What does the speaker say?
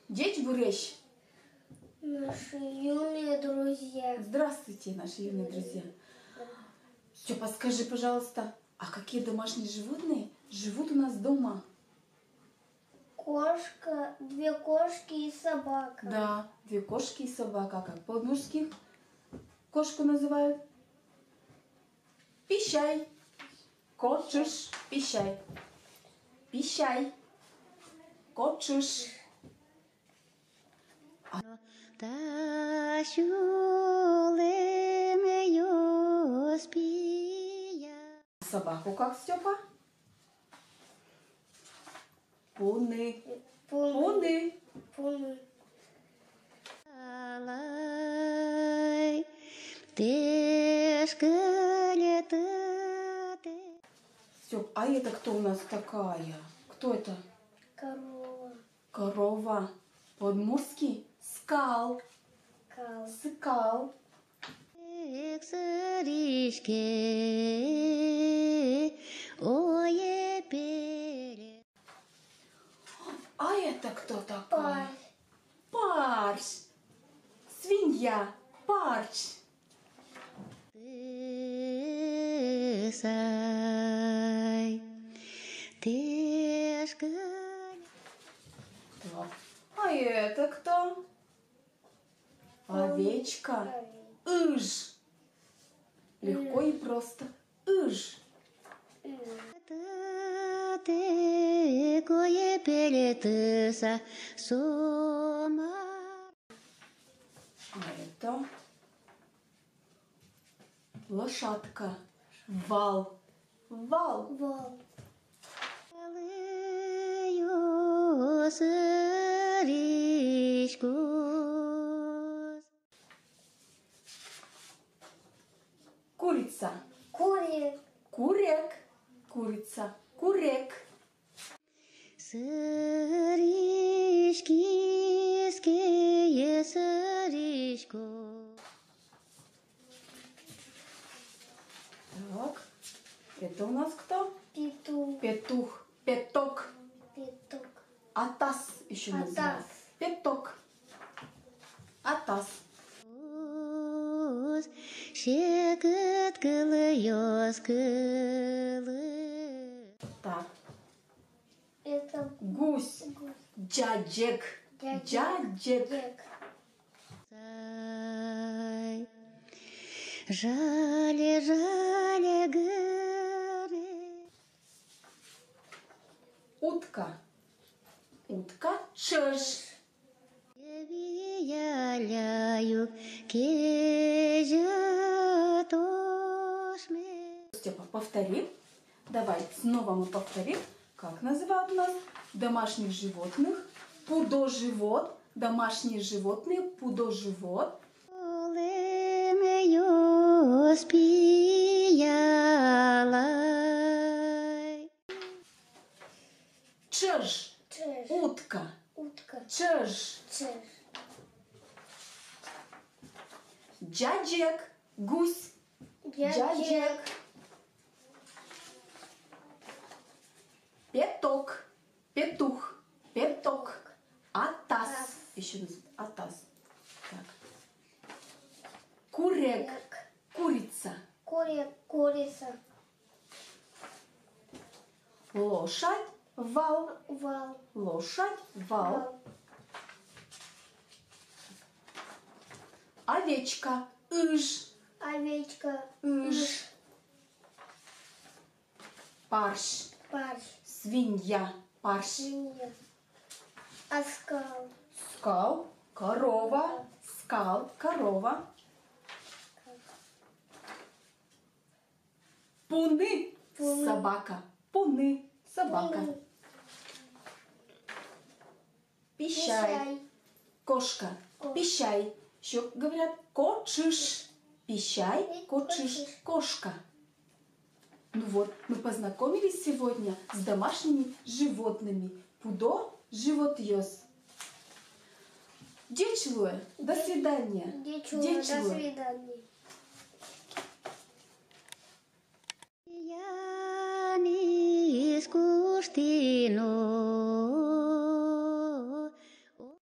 Дети бурещ. Наши юные друзья. Здравствуйте, наши юные друзья. Степа, скажи, пожалуйста, а какие домашние животные живут у нас дома? Кошка, 2 кошки и собака. Да, 2 кошки и собака. А как по-мужски кошку называют? Пищай. Кочиш, пищай. Пищай. Кочиш. Собаку как, Степа? Пуны. Пуны. Пуны. Степ, а это кто у нас такая? Кто это? Корова. Корова. По-мужски скал. Кал. Скал. А это кто такой? Парш. Свинья. Парш. Так. А это кто? Овечка. Ыж. Легко и просто. Ыж. А это лошадка. Вал. Вал. Вал. Курица. Курик. Курек. Курица. Курек. Так. Это у нас кто? Петух. Петух. Петок. Петух. Атас еще называют. Атас. Петок. Атас. Так. Это Гусь. гусь. Джаджек. Джаджек. Джек. Утка. Утка. Чиж. Степа, повтори. Давай снова мы повторим, как называют у нас домашних животных. Пудоживот. Домашние животные. Пудоживот. Чиж. Чиж. Утка. Утка. Чиж. Чиж. Джаджек. Гусь. Джек. Петок. Петух. Петок. Атас. Еще называют атас. Так. Курек. Курица. Курик. Курица. Лошадь. Вал. Вал. Лошадь. Вал. Вал. Овечка. Ыж. Овечка. Ыж. Парш. Парш. Свинья. Парш. Свинья. Оскал. Скал. Корова. Скал. Корова. Пуны. Пуны. Собака. Пуны. Собака. Пуны. Пищай. Кошка. Кошка. Пищай. Еще говорят кочиш. Пищай. Кочиш. Кочиш. Кошка. Ну вот, мы познакомились сегодня с домашними животными. Пудо живот йос. Дечлуэ. До свидания. Дечула. До свидания. бурштину.